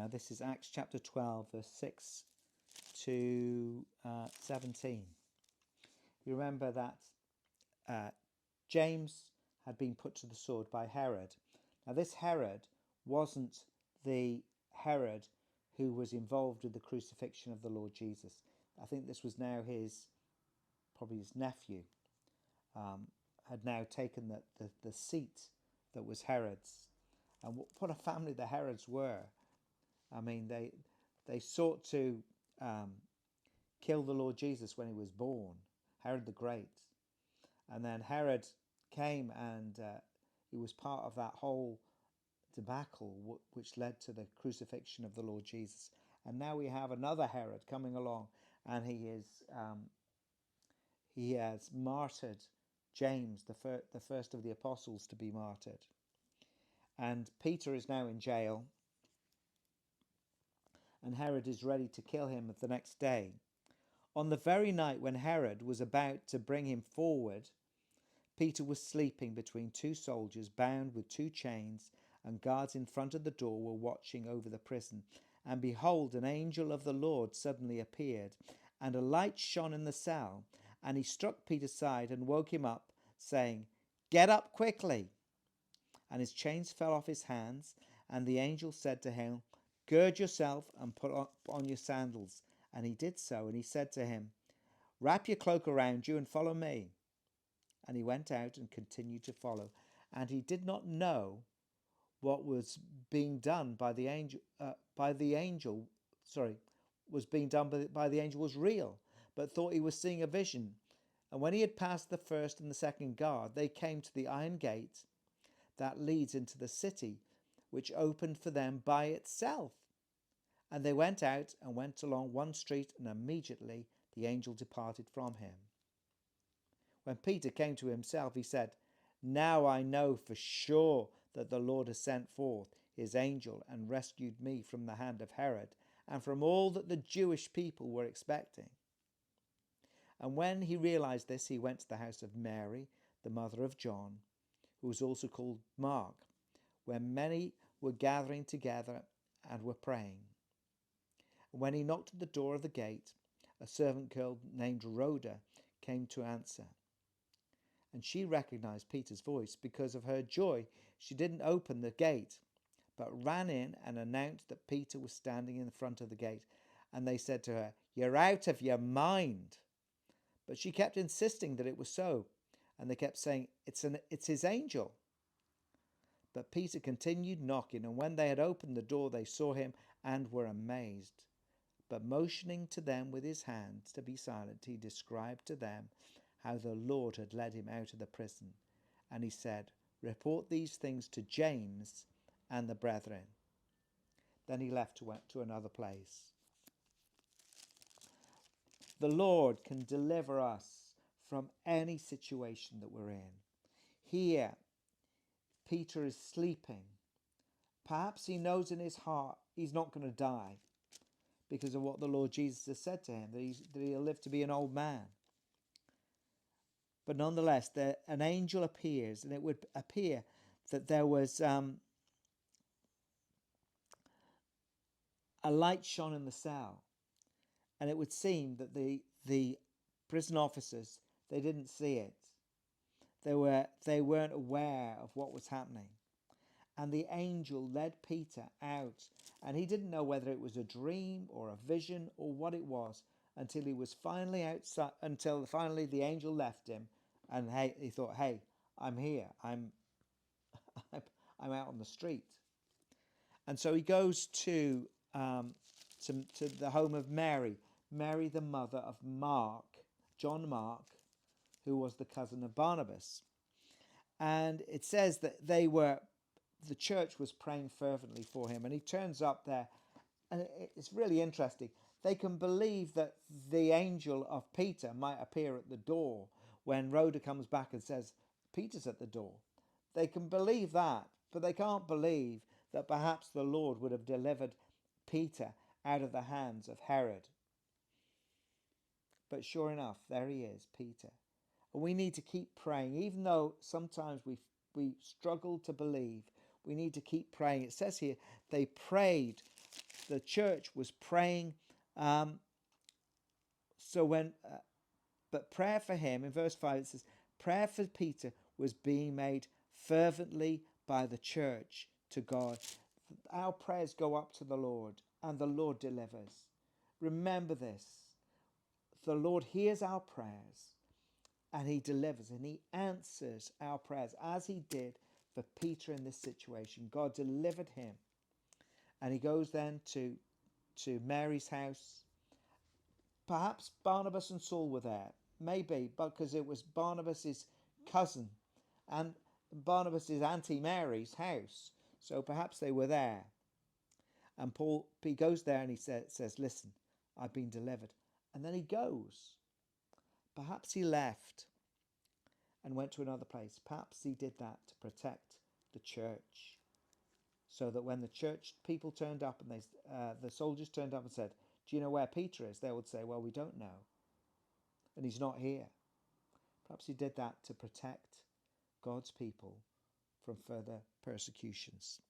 Now this is Acts chapter 12, verse 6 to 17. You remember that James had been put to the sword by Herod. Now this Herod wasn't the Herod who was involved with the crucifixion of the Lord Jesus. I think this was now probably his nephew, had now taken the seat that was Herod's. And what a family the Herods were. I mean, they sought to kill the Lord Jesus when he was born, Herod the Great. And then Herod came and he was part of that whole debacle which led to the crucifixion of the Lord Jesus. And now we have another Herod coming along, and he has martyred James, the first of the apostles to be martyred. And Peter is now in jail, and Herod is ready to kill him the next day. On the very night when Herod was about to bring him forward, Peter was sleeping between two soldiers, bound with two chains, and guards in front of the door were watching over the prison. And behold, an angel of the Lord suddenly appeared, and a light shone in the cell. And he struck Peter's side and woke him up, saying, "Get up quickly." And his chains fell off his hands, and the angel said to him, "Gird yourself and put on your sandals." And he did so, and he said to him, "Wrap your cloak around you and follow me." And he went out and continued to follow. And he did not know what was being done by the angel. Was being done by the angel was real, but thought he was seeing a vision. And when he had passed the first and the second guard, they came to the iron gate that leads into the city, which opened for them by itself. And they went out and went along one street, and immediately the angel departed from him. When Peter came to himself, he said, "Now I know for sure that the Lord has sent forth his angel and rescued me from the hand of Herod and from all that the Jewish people were expecting." And when he realized this, he went to the house of Mary, the mother of John, who was also called Mark, where many were gathering together and were praying. And when he knocked at the door of the gate, a servant girl named Rhoda came to answer. And she recognized Peter's voice. Because of her joy, she didn't open the gate, but ran in and announced that Peter was standing in the front of the gate. And they said to her, "You're out of your mind." But she kept insisting that it was so. And they kept saying, it's his angel. But Peter continued knocking, and when they had opened the door, they saw him and were amazed. But motioning to them with his hand to be silent, he described to them how the Lord had led him out of the prison. And he said, "Report these things to James and the brethren." Then he left to another place. The Lord can deliver us from any situation that we're in. Here, Peter is sleeping. Perhaps he knows in his heart he's not going to die because of what the Lord Jesus has said to him, that he'll live to be an old man. But nonetheless, an angel appears, and it would appear that there was a light shone in the cell, and it would seem that the prison officers, they didn't see it. They weren't aware of what was happening. And the angel led Peter out, and he didn't know whether it was a dream or a vision or what it was until he was finally outside, until finally the angel left him, and he thought, "Hey, I'm here. I'm out on the street." And so he goes to the home of Mary, the mother of Mark, John Mark, who was the cousin of Barnabas. And it says that the church was praying fervently for him, and he turns up there, and it's really interesting. They can believe that the angel of Peter might appear at the door when Rhoda comes back and says, "Peter's at the door." They can believe that, but they can't believe that perhaps the Lord would have delivered Peter out of the hands of Herod. But sure enough, there he is, Peter. And we need to keep praying, even though sometimes we struggle to believe. We need to keep praying. It says here, they prayed the church was praying. But prayer for him, in verse 5 it says, prayer for Peter was being made fervently by the church to God. Our prayers go up to the Lord, and the Lord delivers. Remember this. The Lord hears our prayers, and he delivers, and he answers our prayers, as he did for Peter in this situation. God delivered him. And he goes then to Mary's house. Perhaps Barnabas and Saul were there. Maybe, because it was Barnabas's cousin and Barnabas's Auntie Mary's house. So perhaps they were there. And he goes there and he says, listen, I've been delivered. And then he goes. Perhaps he left and went to another place. Perhaps he did that to protect the church, so that when the church people turned up and the soldiers turned up and said, do you know where Peter is? They would say, well, we don't know. And he's not here. Perhaps he did that to protect God's people from further persecutions.